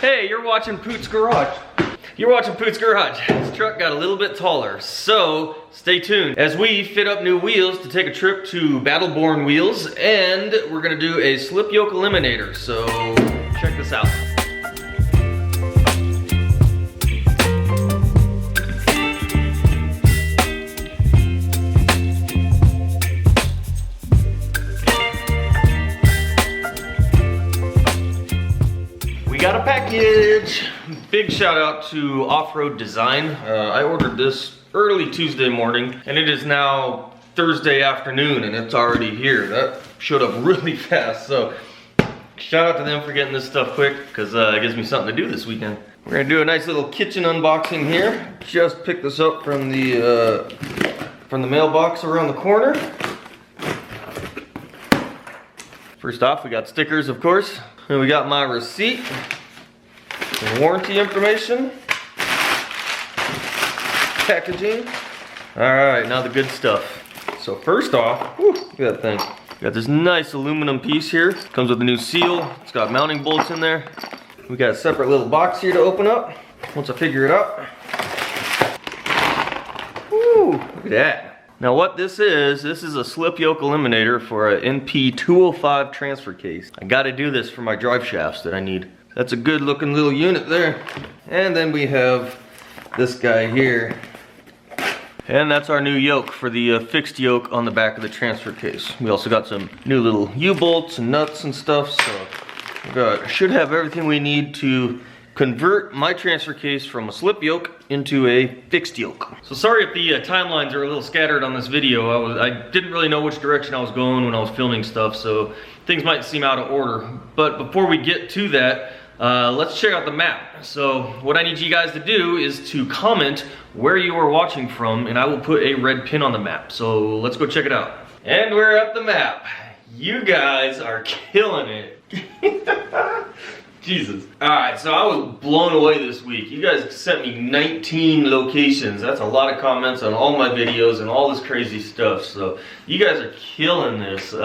Hey, you're watching Poot's Garage. You're watching Poot's Garage. This truck got a little bit taller, so stay tuned as we fit up new wheels to take a trip to Battleborn Wheels, and we're gonna do a slip yoke eliminator, so check this out. We got a package. Big shout out to Off-Road Design. I ordered this early Tuesday morning and it is now Thursday afternoon and it's already here. That showed up really fast, so shout out to them for getting this stuff quick because it gives me something to do this weekend. We're gonna do a nice little kitchen unboxing here. Just picked this up from the mailbox around the corner. First off, we got stickers, of course. And we got my receipt, and warranty information, packaging. All right, now the good stuff. So first off, whew, look at that thing. Got this nice aluminum piece here. Comes with a new seal. It's got mounting bolts in there. We got a separate little box here to open up once I figure it out. Woo, look at that. Now what this is a slip yoke eliminator for an NP205 transfer case. I gotta do this for my drive shafts that I need. That's a good looking little unit there. And then we have this guy here. And that's our new yoke for the fixed yoke on the back of the transfer case. We also got some new little U-bolts and nuts and stuff, so we should have everything we need to convert my transfer case from a slip yoke into a fixed yoke. So sorry if the timelines are a little scattered on this video. I didn't really know which direction I was going when I was filming stuff, so things might seem out of order. But before we get to that, let's check out the map. So what I need you guys to do is to comment where you are watching from, and I will put a red pin on the map. So let's go check it out. And we're at the map. You guys are killing it. Jesus. Alright, so I was blown away this week. You guys sent me 19 locations. That's a lot of comments on all my videos and all this crazy stuff. So you guys are killing this. We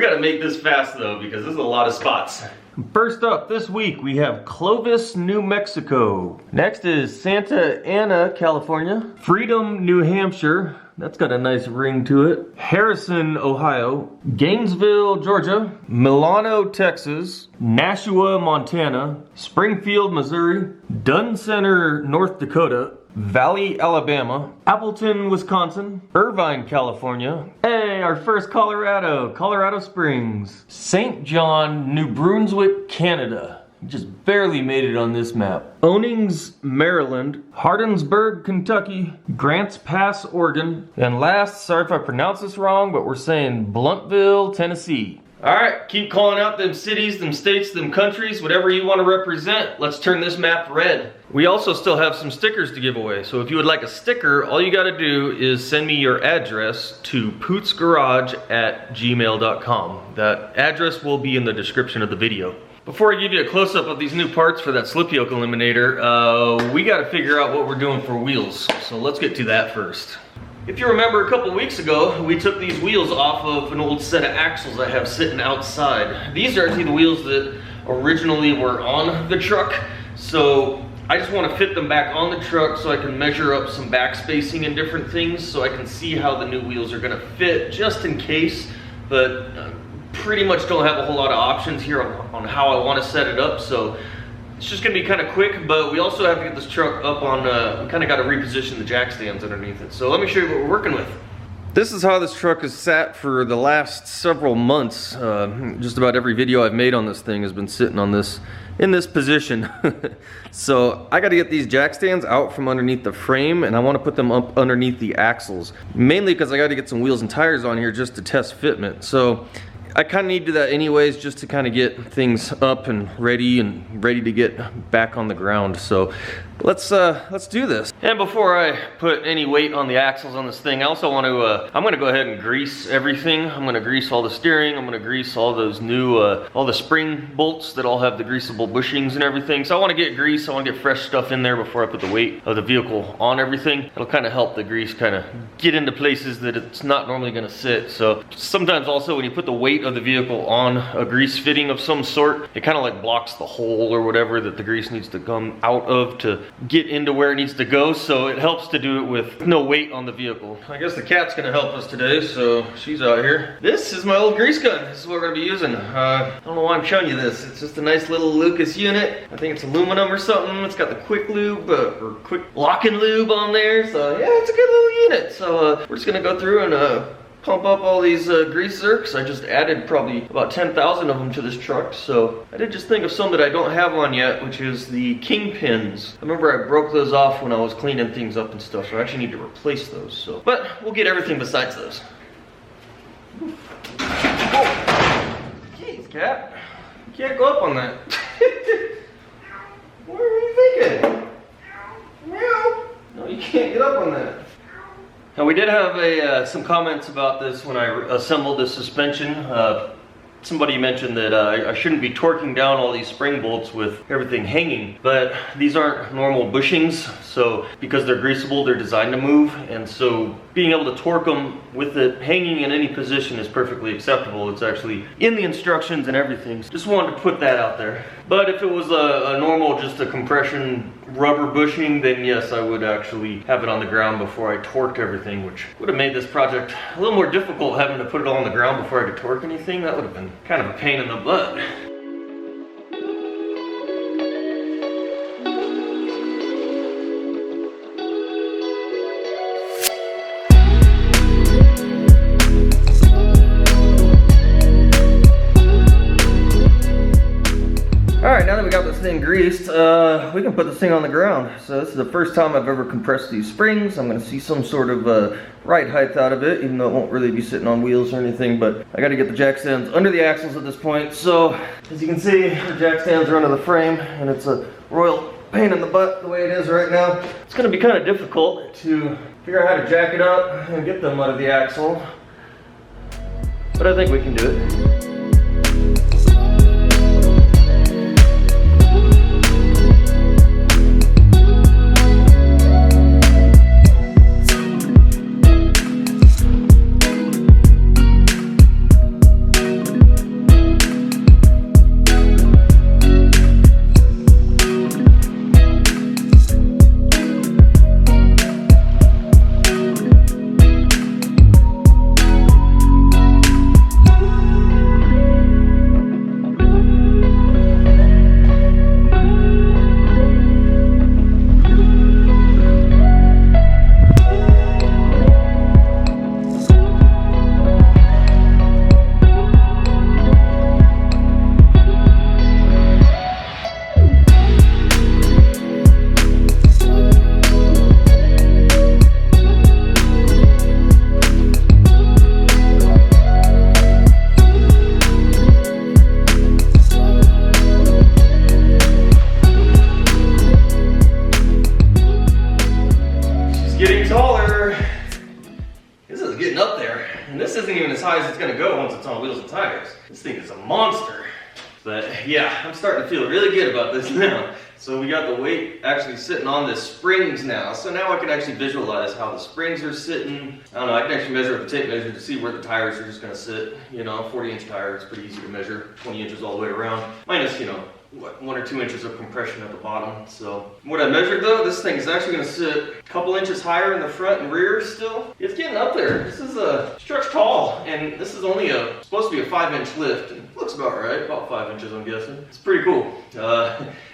gotta make this fast though because there's a lot of spots. First up this week we have Clovis, New Mexico. Next is Santa Ana, California. Freedom, New Hampshire. That's got a nice ring to it. Harrison, Ohio. Gainesville, Georgia. Milano, Texas. Nashua, Montana. Springfield, Missouri. Dunn Center, North Dakota. Valley, Alabama. Appleton, Wisconsin. Irvine, California. Hey, our first Colorado Springs. St. John, New Brunswick, Canada. Just barely made it on this map. Ownings, Maryland. Hardinsburg, Kentucky. Grants Pass, Oregon. And last, sorry if I pronounce this wrong, but we're saying Bluntville, Tennessee. Alright, keep calling out them cities, them states, them countries, whatever you want to represent. Let's turn this map red. We also still have some stickers to give away, so if you would like a sticker, all you gotta do is send me your address to pootsgarage@gmail.com. That address will be in the description of the video. Before I give you a close-up of these new parts for that slip yoke eliminator, we gotta figure out what we're doing for wheels, so let's get to that first. If you remember a couple weeks ago, we took these wheels off of an old set of axles I have sitting outside. These are actually the wheels that originally were on the truck, so I just want to fit them back on the truck so I can measure up some back spacing and different things so I can see how the new wheels are going to fit just in case, but pretty much don't have a whole lot of options here on how I want to set it up, so it's just gonna be kind of quick, but we also have to get this truck up on, we kind of got to reposition the jack stands underneath it. So let me show you what we're working with. This is how this truck has sat for the last several months. Just about every video I've made on this thing has been sitting on this, in this position. So I got to get these jack stands out from underneath the frame, and I want to put them up underneath the axles. Mainly because I got to get some wheels and tires on here just to test fitment. So I kind of need to do that anyways, just to kind of get things up and ready to get back on the ground. So let's do this. And before I put any weight on the axles on this thing, I also want to, I'm gonna go ahead and grease everything. I'm gonna grease all the steering. I'm gonna grease all those new, all the spring bolts that all have the greasable bushings and everything. So I wanna get grease, I wanna get fresh stuff in there before I put the weight of the vehicle on everything. It'll kind of help the grease kind of get into places that it's not normally gonna sit. So sometimes also when you put the weight of the vehicle on a grease fitting of some sort, it kind of like blocks the hole or whatever that the grease needs to come out of to get into where it needs to go. So it helps to do it with no weight on the vehicle. I guess the cat's gonna help us today, so she's out here. This is my old grease gun. This is what we're gonna be using. I don't know why I'm showing you this. It's just a nice little Lucas unit. I think it's aluminum or something. It's got the quick lube or quick locking lube on there. So yeah, it's a good little unit. So we're just gonna go through and pump up all these grease zerks. I just added probably about 10,000 of them to this truck. So I did just think of some that I don't have on yet, which is the kingpins. I remember I broke those off when I was cleaning things up and stuff, so I actually need to replace those. So, but we'll get everything besides those. Oh. Jeez, cat. You can't go up on that. What were you thinking? Meow. No, you can't get up on that. Now we did have some comments about this when I assembled the suspension. Somebody mentioned that I shouldn't be torquing down all these spring bolts with everything hanging, but these aren't normal bushings, so because they're greasable, they're designed to move, and so being able to torque them with it hanging in any position is perfectly acceptable. It's actually in the instructions and everything. Just wanted to put that out there. But if it was a normal, just a compression rubber bushing, then yes, I would actually have it on the ground before I torqued everything, which would have made this project a little more difficult, having to put it all on the ground before I had to torque anything. That would have been kind of a pain in the butt. Alright, now that we got this thing greased, we can put this thing on the ground. So this is the first time I've ever compressed these springs. I'm going to see some sort of ride height out of it, even though it won't really be sitting on wheels or anything. But I got to get the jack stands under the axles at this point. So as you can see, the jack stands are under the frame, and it's a royal pain in the butt the way it is right now. It's going to be kind of difficult to figure out how to jack it up and get them out of the axle, but I think we can do it. This thing is a monster. But yeah, I'm starting to feel really good about this now. So we got the weight actually sitting on the springs now. So now I can actually visualize how the springs are sitting. I don't know, I can actually measure with the tape measure to see where the tires are just gonna sit. You know, 40-inch tire, it's pretty easy to measure. 20 inches all the way around. Minus, you know, what, 1 or 2 inches of compression at the bottom. So what I measured though, this thing is actually gonna sit a couple inches higher in the front and rear still. It's getting up there. This is a stretch tall, and this is only supposed to be a 5-inch lift. And it looks about right, about 5 inches I'm guessing. It's pretty cool.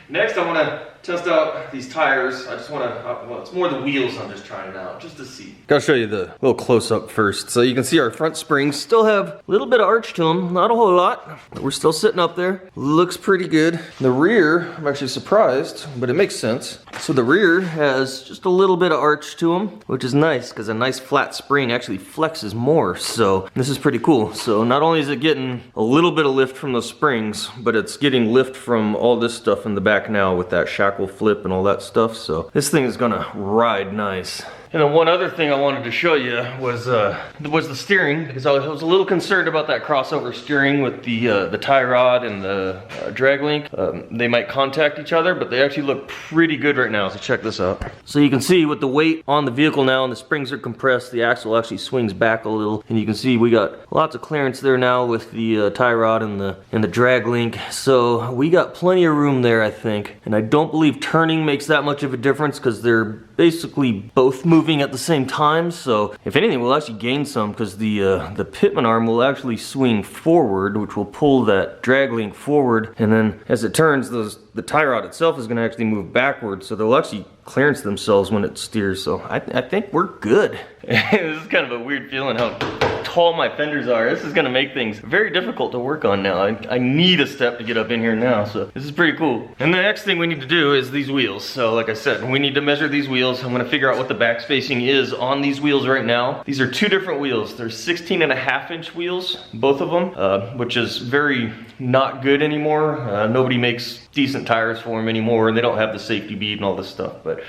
Next I wanna test out these tires. I just wanna, well, it's more the wheels I'm just trying out, just to see. Gotta show you the little close-up first. So you can see our front springs still have a little bit of arch to them, not a whole lot, but we're still sitting up there. Looks pretty good. The rear, I'm actually surprised, but it makes sense. So the rear has just a little bit of arch to them, which is nice, because a nice flat spring actually flexes more, so this is pretty cool. So not only is it getting a little bit of lift from the springs, but it's getting lift from all this stuff in the back now with that shackle back will flip and all that stuff. So this thing is gonna ride nice. And then one other thing I wanted to show you was the steering, because I was a little concerned about that crossover steering with the tie rod and the drag link. They might contact each other, but they actually look pretty good right now, so check this out. So you can see with the weight on the vehicle now and the springs are compressed, the axle actually swings back a little, and you can see we got lots of clearance there now with the tie rod and the drag link. So we got plenty of room there, I think. And I don't believe turning makes that much of a difference because they're basically both moving at the same time. So if anything, we'll actually gain some because the pitman arm will actually swing forward, which will pull that drag link forward, and then as it turns, the tie rod itself is going to actually move backwards, so they'll actually clearance themselves when it steers. So I think we're good. This is kind of a weird feeling how tall my fenders are. This is going to make things very difficult to work on now. I need a step to get up in here now, so this is pretty cool. And the next thing we need to do is these wheels. So like I said, we need to measure these wheels. I'm going to figure out what the back spacing is on these wheels right now. These are two different wheels. They're 16.5-inch wheels, both of them, which is very not good anymore. Nobody makes decent tires for them anymore, and they don't have the safety bead and all this stuff. But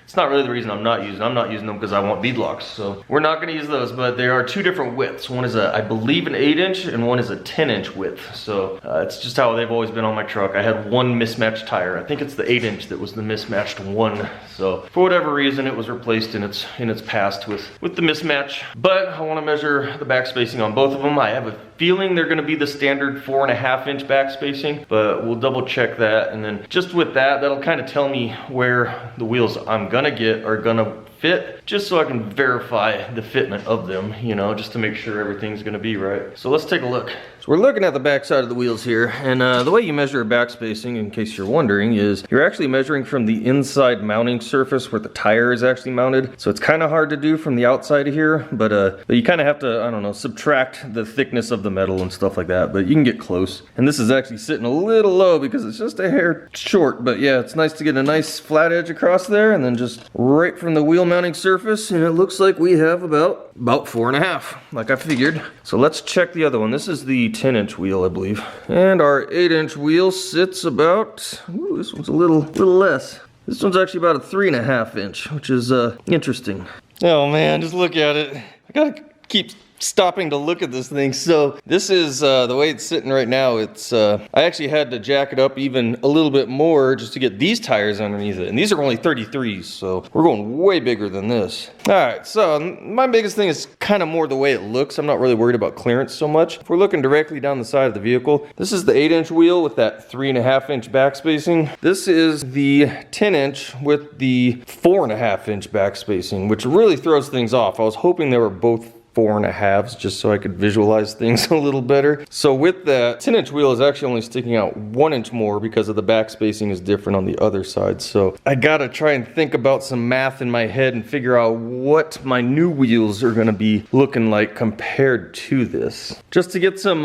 it's not really the reason I'm not using them. I'm not using them because I want beadlocks. So we're not going to use those, but there are two different widths. One is I believe an 8-inch and one is a 10-inch width. So it's just how they've always been on my truck. I had one mismatched tire. I think it's the 8-inch that was the mismatched one. So for whatever reason, it was replaced in its past with the mismatch. But I want to measure the back spacing on both of them. I have a feeling they're going to be the standard 4.5-inch back spacing, but we'll double check that. And then just with that, that'll kind of tell me where the wheels I'm gonna get are gonna fit, just so I can verify the fitment of them, you know, just to make sure everything's gonna be right. So let's take a look. So we're looking at the back side of the wheels here, and the way you measure a back spacing, in case you're wondering, is you're actually measuring from the inside mounting surface where the tire is actually mounted. So it's kind of hard to do from the outside of here, but you kind of have to, I don't know, subtract the thickness of the metal and stuff like that, but you can get close. And this is actually sitting a little low because it's just a hair short, but yeah, it's nice to get a nice flat edge across there, and then just right from the wheel mounting surface, and it looks like we have about 4.5, like I figured. So let's check the other one. This is the 10-inch wheel, I believe. And our 8-inch wheel sits about, ooh, this one's a little less. This one's actually about a 3.5-inch, which is interesting. Oh man, just look at it. I gotta keep stopping to look at this thing. So this is the way it's sitting right now. It's I actually had to jack it up even a little bit more just to get these tires underneath it, and these are only 33s, so we're going way bigger than this. All right, so my biggest thing is kind of more the way it looks. I'm not really worried about clearance so much. If we're looking directly down the side of the vehicle, this is the 8-inch wheel with that 3.5-inch back spacing. This is the 10-inch with the 4.5-inch back spacing, which really throws things off. I was hoping they were both 4.5s just so I could visualize things a little better. So with that, 10-inch wheel is actually only sticking out 1 inch more because of the back spacing is different on the other side. So I gotta try and think about some math in my head and figure out what my new wheels are gonna be looking like compared to this. Just to get some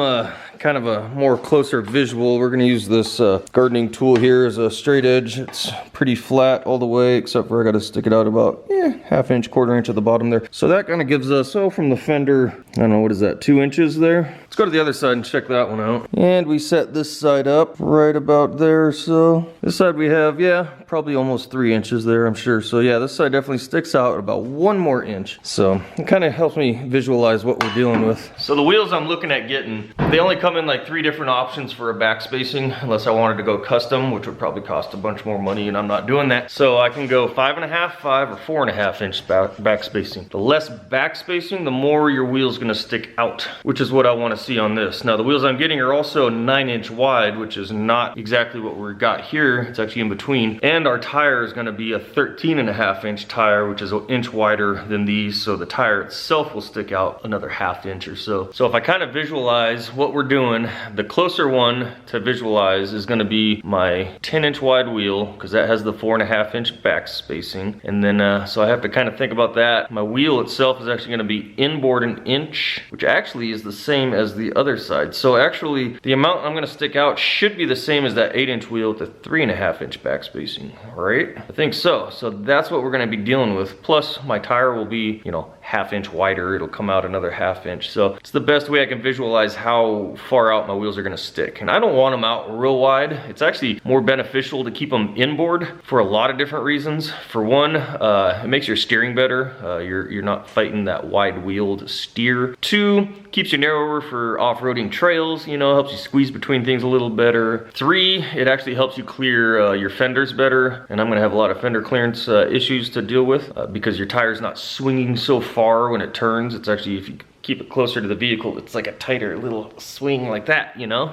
kind of a more closer visual, we're gonna use this gardening tool here as a straight edge. It's pretty flat all the way, except for I gotta stick it out about half-inch, quarter-inch at the bottom there. So that kind of gives us, from the fender, I don't know, what is that, 2 inches there? Let's go to the other side and check that one out. And we set this side up right about there. So this side we have, probably almost 3 inches there, I'm sure. So yeah, this side definitely sticks out about 1 more inch. So it kind of helps me visualize what we're dealing with. So the wheels I'm looking at getting, they only come in like 3 different options for a back spacing, unless I wanted to go custom, which would probably cost a bunch more money, and I'm not doing that. So I can go 5.5, 5, or 4.5-inch back spacing. The less back spacing, the more your wheel's gonna stick out, which is what I want to see on this. Now the wheels I'm getting are also 9-inch wide, which is not exactly what we got here. It's actually in between. And our tire is gonna be a 13.5-inch tire, which is an inch wider than these, so the tire itself will stick out another 1/2 inch or so. So if I kind of visualize what we're doing, the closer one to visualize is gonna be my 10-inch wide wheel, because that has the 4.5-inch back spacing. And then, so I have to kind of think about that. My wheel itself is actually gonna be inboard 1 inch, which actually is the same as the other side. So actually, the amount I'm gonna stick out should be the same as that 8-inch wheel with the 3.5-inch back spacing, right? I think so. So that's what we're gonna be dealing with. Plus, my tire will be, you know, 1/2 inch wider. It'll come out another 1/2 inch. So it's the best way I can visualize how far out my wheels are gonna stick. And I don't want them out real wide. It's actually more beneficial to keep them inboard for a lot of different reasons. For one, it makes your steering better. You're not fighting that wide-wheeled steer. Two, keeps you narrower for off-roading trails, you know, helps you squeeze between things a little better. Three, it actually helps you clear your fenders better. And I'm gonna have a lot of fender clearance issues to deal with because your tire's not swinging so far when it turns. It's actually, if you keep it closer to the vehicle, it's like a tighter little swing like that, you know?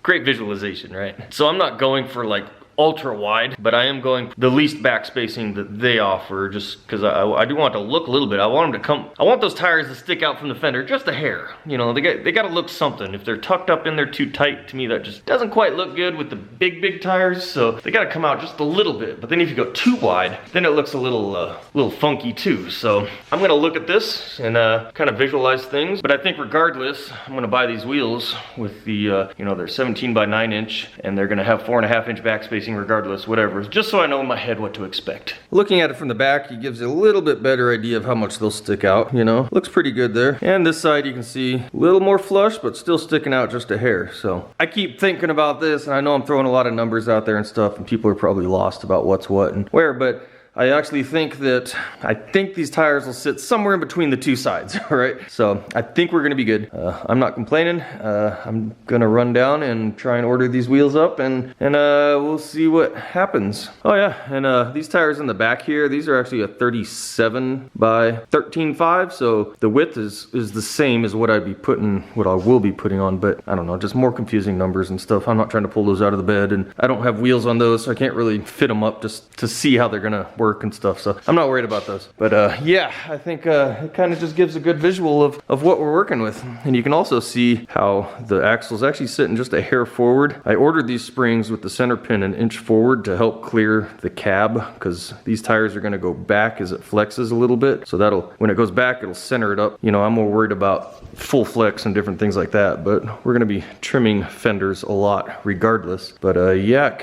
Great visualization, right? So I'm not going for like ultra wide, but I am going the least back spacing that they offer, just because I do want it to look a little bit. I want them to come, I want those tires to stick out from the fender just a hair. You know, they got to look something. If they're tucked up in there too tight, to me that just doesn't quite look good with the big tires. So they got to come out just a little bit. But then if you go too wide, then it looks a little funky too. So I'm gonna look at this and kind of visualize things. But I think regardless, I'm gonna buy these wheels with the you know, they're 17 by 9 inch, and they're gonna have 4.5 inch back spacing regardless, whatever, just so I know in my head what to expect. Looking at it from the back, it gives you a little bit better idea of how much they'll stick out, you know. Looks pretty good there. And this side you can see a little more flush, but still sticking out just a hair. So I keep thinking about this, and I know I'm throwing a lot of numbers out there and stuff, and people are probably lost about what's what and where, but I actually think these tires will sit somewhere in between the two sides, all right? So I think we're gonna be good. I'm not complaining. I'm gonna run down and try and order these wheels up, and we'll see what happens. Oh yeah, and these tires in the back here, these are actually a 37 by 13.5, so the width is the same as what I will be putting on, but I don't know, just more confusing numbers and stuff. I'm not trying to pull those out of the bed, and I don't have wheels on those, so I can't really fit them up just to see how they're gonna work and stuff, so I'm not worried about those. But yeah, I think it kind of just gives a good visual of what we're working with. And you can also see how the axle's actually sitting just a hair forward. I ordered these springs with the center pin an inch forward to help clear the cab, because these tires are going to go back as it flexes a little bit, so that'll, when it goes back, it'll center it up. You know, I'm more worried about full flex and different things like that, but we're going to be trimming fenders a lot regardless. But yeah,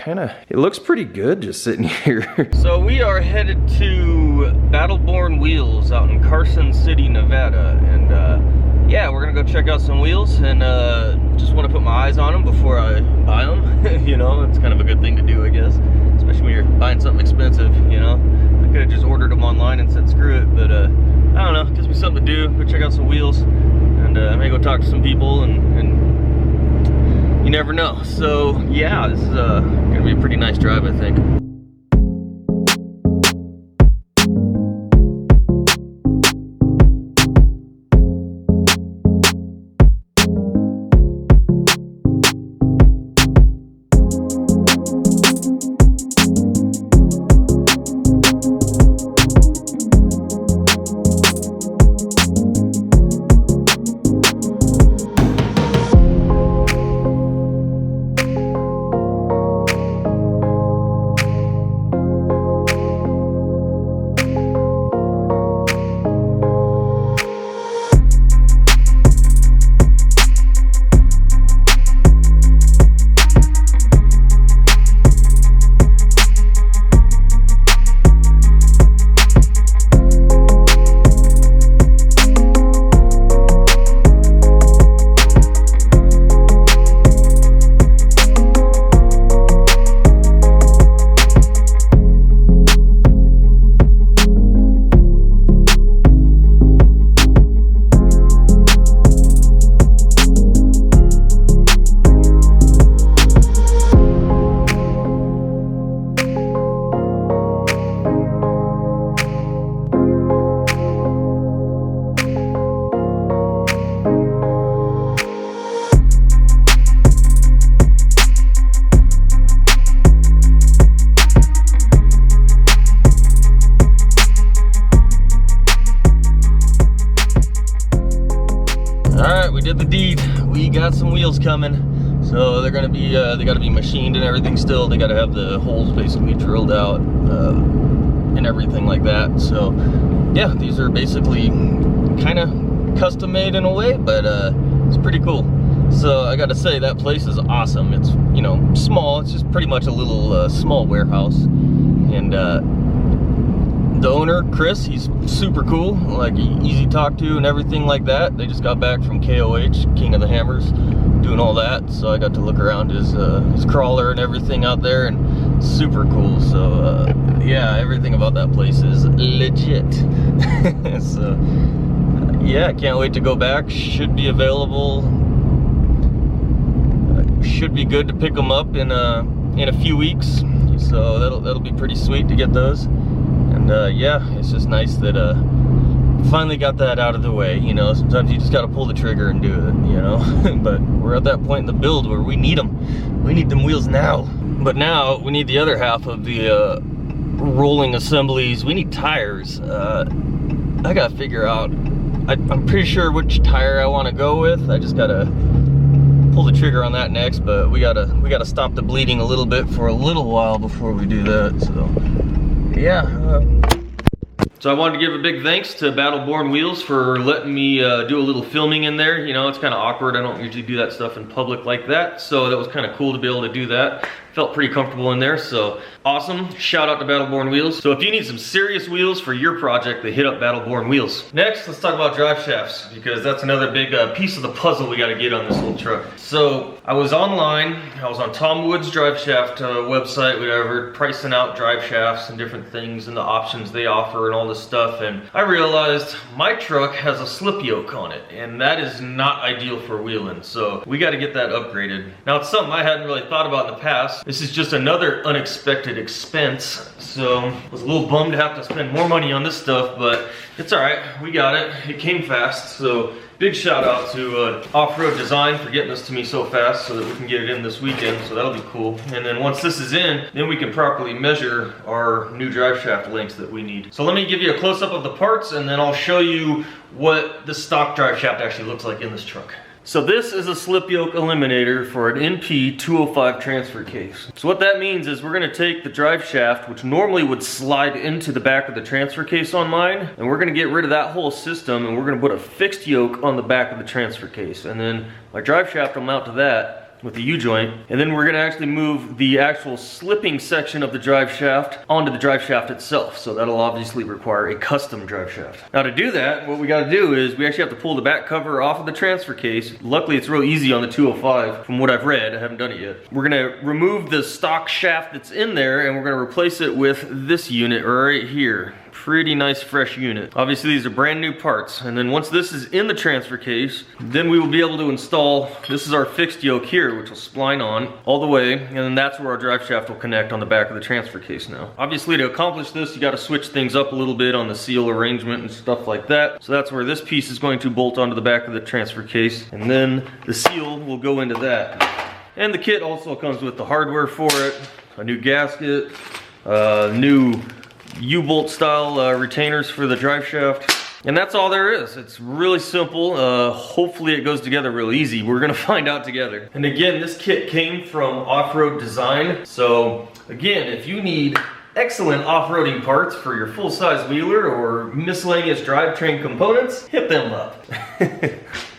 it looks pretty good just sitting here. So we are headed to Battleborn Wheels out in Carson City, Nevada, and yeah, we're gonna go check out some wheels, and just want to put my eyes on them before I buy them. You know, it's kind of a good thing to do, I guess, especially when you're buying something expensive. You know, I could have just ordered them online and said screw it, but I don't know, it gives me something to do. Go check out some wheels, and I may go talk to some people, and you never know. So yeah, this is gonna be a pretty nice drive, I think. did the deed. We got some wheels coming. So they're gonna be, they gotta be machined and everything still. They gotta have the holes basically drilled out and everything like that. So yeah, these are basically kind of custom made in a way, but it's pretty cool. So I gotta say, that place is awesome. It's, you know, small. It's just pretty much a little small warehouse. And the owner, Chris, he's super cool, like easy to talk to and everything like that. They just got back from KOH, King of the Hammers, doing all that. So I got to look around his crawler and everything out there, and super cool. So yeah, everything about that place is legit. So yeah, I can't wait to go back. Should be available. Should be good to pick them up in a few weeks. So that'll be pretty sweet to get those. And yeah, it's just nice that finally got that out of the way. You know, sometimes you just gotta pull the trigger and do it, you know. But we're at that point in the build where we need them. We need them wheels now. But now we need the other half of the rolling assemblies. We need tires. I gotta figure out, I'm pretty sure which tire I want to go with. I just gotta pull the trigger on that next, but we gotta stop the bleeding a little bit for a little while before we do that. So yeah. So I wanted to give a big thanks to Battleborn Wheels for letting me do a little filming in there. You know, it's kind of awkward. I don't usually do that stuff in public like that, so that was kind of cool to be able to do that. Felt pretty comfortable in there, so awesome. Shout out to Battleborn Wheels. So if you need some serious wheels for your project, then hit up Battleborn Wheels. Next, let's talk about drive shafts, because that's another big piece of the puzzle we gotta get on this little truck. So I was online, I was on Tom Wood's drive shaft website, whatever, pricing out drive shafts and different things and the options they offer and all this stuff, and I realized my truck has a slip yoke on it, and that is not ideal for wheeling, so we gotta get that upgraded. Now it's something I hadn't really thought about in the past. This is just another unexpected expense, so I was a little bummed to have to spend more money on this stuff, but it's all right, we got it. It came fast, so big shout out to Off-Road Design for getting this to me so fast so that we can get it in this weekend, so that'll be cool. And then once this is in, then we can properly measure our new drive shaft lengths that we need. So let me give you a close-up of the parts, and then I'll show you what the stock drive shaft actually looks like in this truck. So this is a slip yoke eliminator for an NP205 transfer case. So what that means is we're gonna take the drive shaft, which normally would slide into the back of the transfer case on mine, and we're gonna get rid of that whole system, and we're gonna put a fixed yoke on the back of the transfer case. And then my drive shaft will mount to that with the U-joint, and then we're gonna actually move the actual slipping section of the drive shaft onto the drive shaft itself. So that'll obviously require a custom drive shaft. Now to do that, what we gotta do is we actually have to pull the back cover off of the transfer case. Luckily it's real easy on the 205 from what I've read. I haven't done it yet. We're gonna remove the stock shaft that's in there, and we're gonna replace it with this unit right here. Pretty nice fresh unit. Obviously these are brand new parts, and then once this is in the transfer case, then we will be able to install, this is our fixed yoke here, which will spline on all the way, and then that's where our drive shaft will connect on the back of the transfer case now. Obviously to accomplish this, you gotta switch things up a little bit on the seal arrangement and stuff like that. So that's where this piece is going to bolt onto the back of the transfer case, and then the seal will go into that. And the kit also comes with the hardware for it, a new gasket, new U-bolt style retainers for the drive shaft, and that's all there is. It's really simple. Hopefully it goes together real easy. We're gonna find out together. And again, this kit came from Off-Road Design. So again, if you need excellent off-roading parts for your full-size wheeler or miscellaneous drivetrain components, hit them up.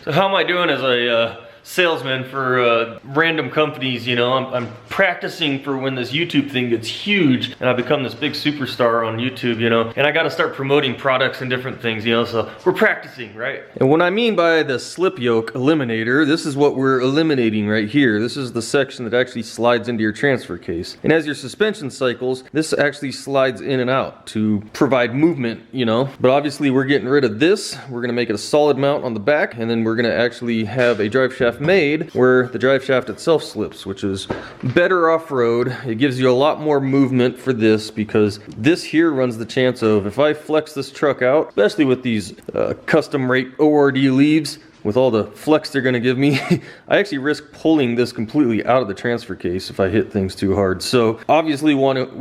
So how am I doing as a salesman for random companies? You know, I'm practicing for when this YouTube thing gets huge and I become this big superstar on YouTube, you know, and I got to start promoting products and different things, you know, so we're practicing, right? And what I mean by the slip yoke eliminator, this is what we're eliminating right here. This is the section that actually slides into your transfer case, and as your suspension cycles, this actually slides in and out to provide movement, you know. But obviously we're getting rid of this. We're gonna make it a solid mount on the back, and then we're gonna actually have a drive shaft made where the drive shaft itself slips, which is better off-road. It gives you a lot more movement for this, because this here runs the chance of, if I flex this truck out, especially with these custom rate ORD leaves, with all the flex they're gonna give me, I actually risk pulling this completely out of the transfer case if I hit things too hard. So obviously we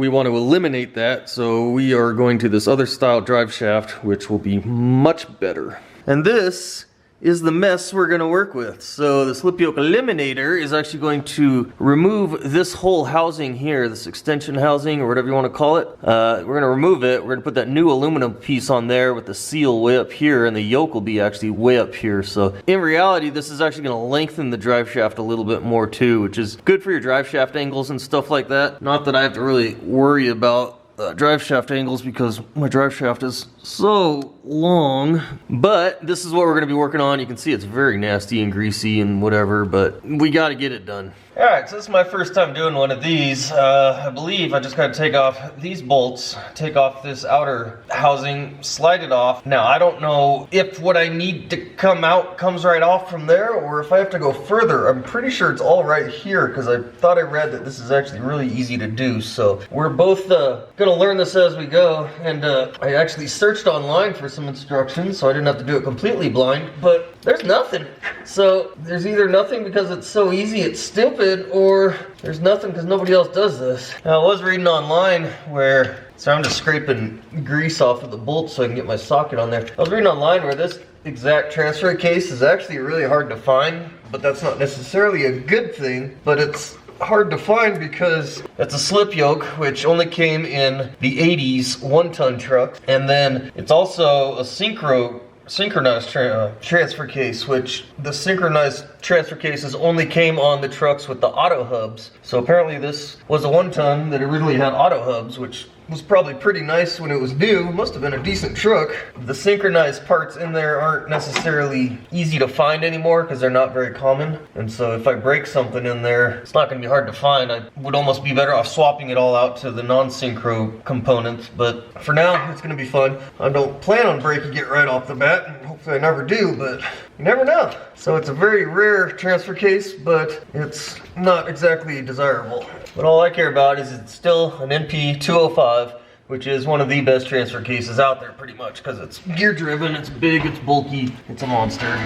want to eliminate that, so we are going to this other style drive shaft, which will be much better. And this is the mess we're going to work with. So the slip yoke eliminator is actually going to remove this whole housing here, this extension housing or whatever you want to call it. We're going to remove it. We're going to put that new aluminum piece on there with the seal way up here, and the yoke will be actually way up here. So in reality, this is actually going to lengthen the drive shaft a little bit more too, which is good for your drive shaft angles and stuff like that. Not that I have to really worry about drive shaft angles because my drive shaft is so long, but this is what we're going to be working on. You can see it's very nasty and greasy and whatever, but we got to get it done. Alright, so this is my first time doing one of these. I believe I just got to take off these bolts, take off this outer housing, slide it off. Now, I don't know if what I need to come out comes right off from there, or if I have to go further. I'm pretty sure it's all right here, because I thought I read that this is actually really easy to do. So we're both going to learn this as we go, and I actually searched online for some instructions, so I didn't have to do it completely blind, but there's nothing. So there's either nothing because it's so easy it's stupid, or there's nothing because nobody else does this. Now, I was reading online where, so I'm just scraping grease off of the bolt so I can get my socket on there. I was reading online where this exact transfer case is actually really hard to find, but that's not necessarily a good thing, but it's hard to find because it's a slip yoke, which only came in the 80s 1-ton truck, and then it's also a synchronized transfer case, which the synchronized transfer cases only came on the trucks with the auto hubs. So apparently this was a 1-ton that originally had auto hubs, which was probably pretty nice when it was new. Must have been a decent truck. The synchronized parts in there aren't necessarily easy to find anymore because they're not very common. And so if I break something in there, it's not going to be hard to find. I would almost be better off swapping it all out to the non-synchro components. But for now, it's going to be fun. I don't plan on breaking it right off the bat, and hopefully I never do, but you never know. So it's a very rare transfer case, but it's not exactly desirable. But all I care about is it's still an NP205, which is one of the best transfer cases out there pretty much, because it's gear driven, it's big, it's bulky, it's a monster.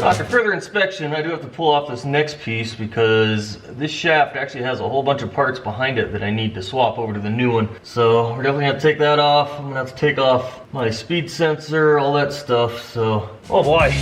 After further inspection, I do have to pull off this next piece because this shaft actually has a whole bunch of parts behind it that I need to swap over to the new one. So we're definitely gonna take that off. I'm gonna have to take off my speed sensor, all that stuff. So, oh boy.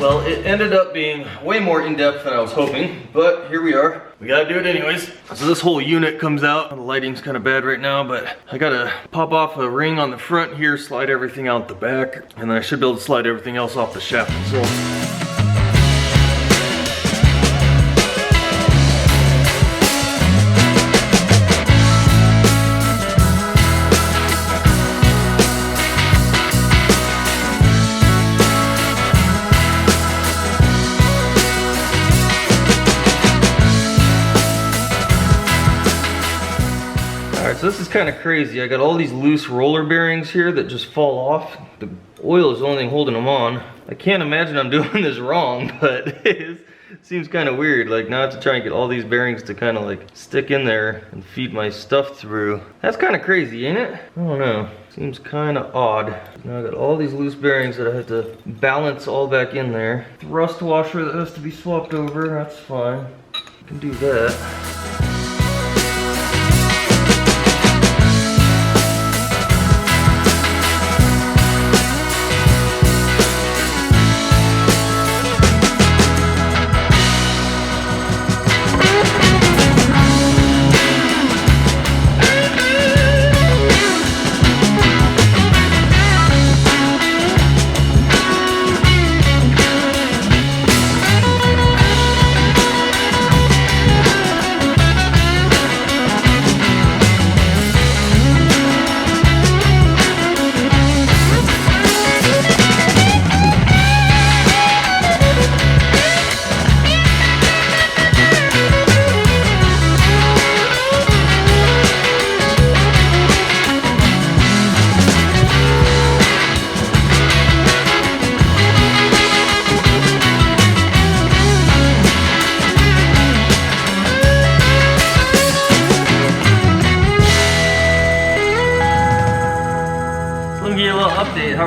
Well, it ended up being way more in-depth than I was hoping, but here we are. We gotta do it anyways. So this whole unit comes out. The lighting's kind of bad right now, but I gotta pop off a ring on the front here, slide everything out the back, and then I should be able to slide everything else off the shaft itself. So this is kind of crazy. I got all these loose roller bearings here that just fall off. The oil is the only thing holding them on. I can't imagine I'm doing this wrong, but it seems kind of weird. Like now I have to try and get all these bearings to kind of like stick in there and feed my stuff through. That's kind of crazy, ain't it? I don't know. Seems kind of odd. Now I got all these loose bearings that I have to balance all back in there. Rust washer that has to be swapped over. That's fine. I can do that.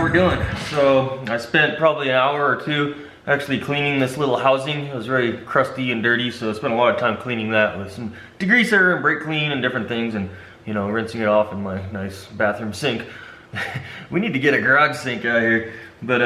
we're doing. So I spent probably an hour or two actually cleaning this little housing. It was very crusty and dirty, so I spent a lot of time cleaning that with some degreaser and brake clean and different things, and you know, rinsing it off in my nice bathroom sink. We need to get a garage sink out here. But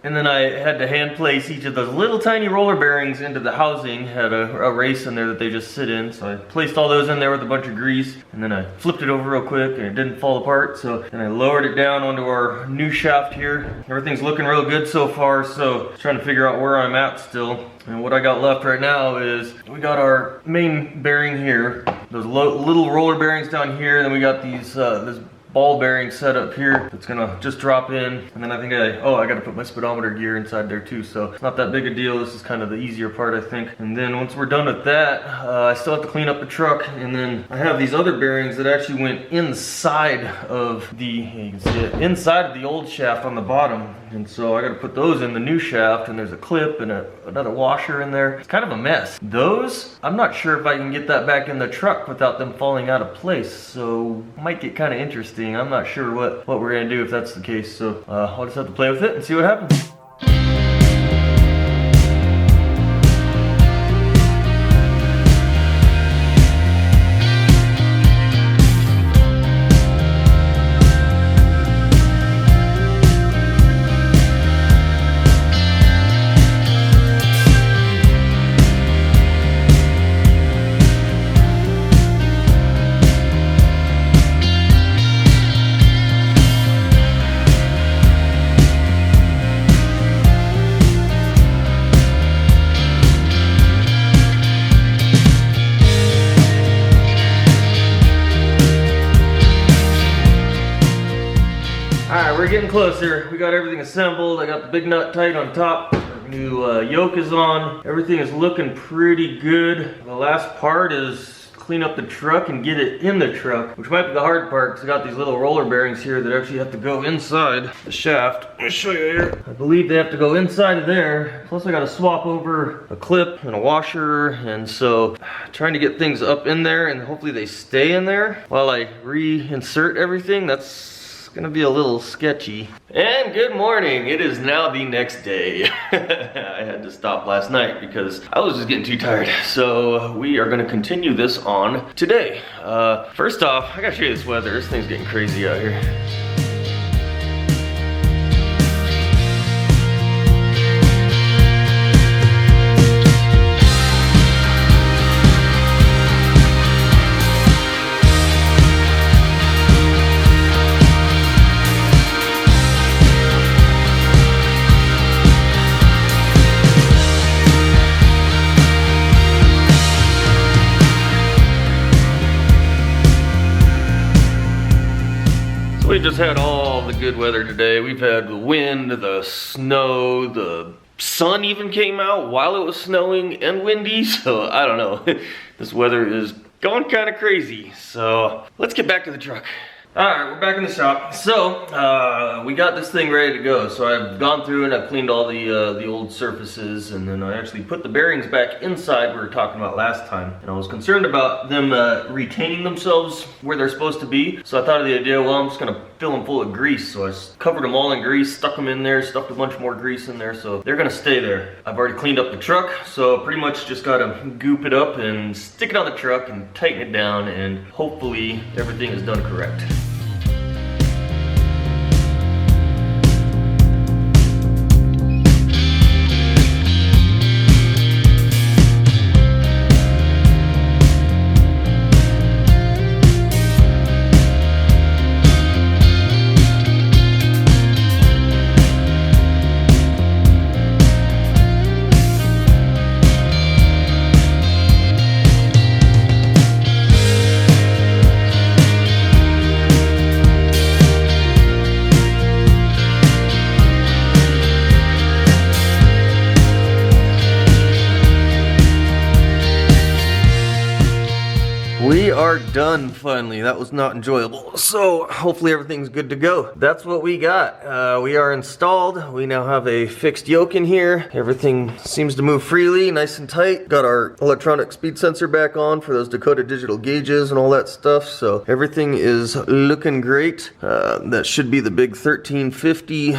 and then I had to hand place each of those little tiny roller bearings into the housing. Had a race in there that they just sit in, so I placed all those in there with a bunch of grease, and then I flipped it over real quick and it didn't fall apart. So then I lowered it down onto our new shaft here. Everything's looking real good so far, so trying to figure out where I'm at still. And what I got left right now is we got our main bearing here, those little roller bearings down here, and then we got these this ball bearing set up here that's gonna just drop in, and then I think I gotta put my speedometer gear inside there too, so it's not that big a deal. This is kind of the easier part, I think. And then once we're done with that, I still have to clean up the truck, and then I have these other bearings that actually went inside of the, you can see it, inside of the old shaft on the bottom, and so I gotta put those in the new shaft, and there's a clip and another washer in there. It's kind of a mess. Those, I'm not sure if I can get that back in the truck without them falling out of place, so might get kind of interesting. I'm not sure what we're gonna do if that's the case, so I'll just have to play with it and see what happens. Alright, we're getting closer. We got everything assembled. I got the big nut tight on top. Our new yoke is on. Everything is looking pretty good. The last part is clean up the truck and get it in the truck, which might be the hard part because I got these little roller bearings here that actually have to go inside the shaft. Let me show you here. I believe they have to go inside of there. Plus I got to swap over a clip and a washer, and so trying to get things up in there and hopefully they stay in there while I reinsert everything. That's gonna be a little sketchy. And good morning. It is now the next day. I had to stop last night because I was just getting too tired. So we are gonna continue this on today. First off, I gotta show you this weather. This thing's getting crazy out here. We just had all the good weather today. We've had the wind, the snow, the sun even came out while it was snowing and windy, so I don't know. This weather is going kind of crazy, so let's get back to the truck. Alright, we're back in the shop. So, we got this thing ready to go. So I've gone through and I've cleaned all the old surfaces, and then I actually put the bearings back inside we were talking about last time. And I was concerned about them retaining themselves where they're supposed to be. So I thought of the idea, well, I'm just gonna fill them full of grease. So I covered them all in grease, stuck them in there, stuffed a bunch more grease in there, so they're gonna stay there. I've already cleaned up the truck, so pretty much just gotta goop it up and stick it on the truck and tighten it down, and hopefully everything is done correct. are done finally. That was not enjoyable. So hopefully everything's good to go. That's what we got. We are installed. We now have a fixed yoke in here. Everything seems to move freely, nice and tight. Got our electronic speed sensor back on for those Dakota digital gauges and all that stuff. So everything is looking great. That should be the big 1350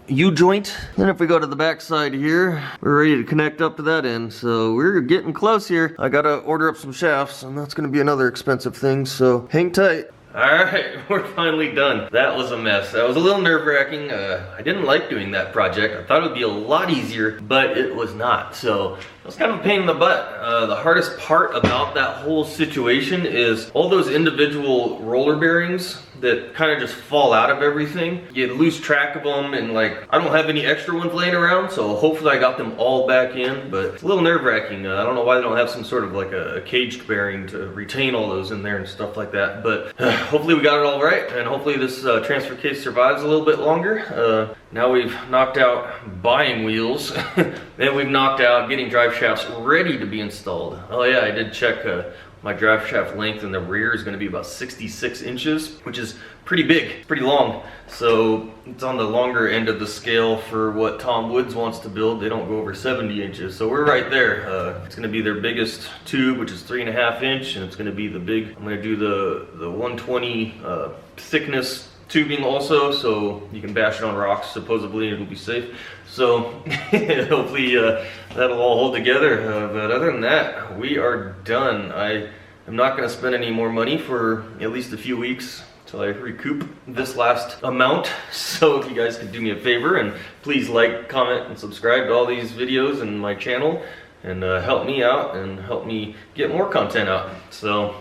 U-joint. Then if we go to the back side here, we're ready to connect up to that end. So we're getting close here. I gotta order up some shafts, and that's gonna be another expensive thing, so hang tight. Alright, we're finally done. That was a mess. That was a little nerve-wracking. I didn't like doing that project. I thought it would be a lot easier, but it was not. So it was kind of a pain in the butt. The hardest part about that whole situation is all those individual roller bearings that kind of just fall out of everything. You lose track of them, and like, I don't have any extra ones laying around, so hopefully I got them all back in, but it's a little nerve-wracking. I don't know why they don't have some sort of like a caged bearing to retain all those in there and stuff like that, but hopefully we got it all right, and hopefully this transfer case survives a little bit longer. Now we've knocked out buying wheels, and we've knocked out getting drive shafts ready to be installed. Oh yeah, I did check my drive shaft length in the rear is going to be about 66 inches, which is pretty big, pretty long. So it's on the longer end of the scale for what Tom Woods wants to build. They don't go over 70 inches. So we're right there. It's going to be their biggest tube, which is 3.5 inch, and it's going to be the big, I'm going to do the 120 thickness tubing also, so you can bash it on rocks supposedly, it'll be safe. So hopefully that'll all hold together, but other than that, we are done. I am not going to spend any more money for at least a few weeks till I recoup this last amount. So if you guys could do me a favor and please like, comment, and subscribe to all these videos and my channel, and help me out and help me get more content out. So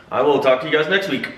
I will talk to you guys next week.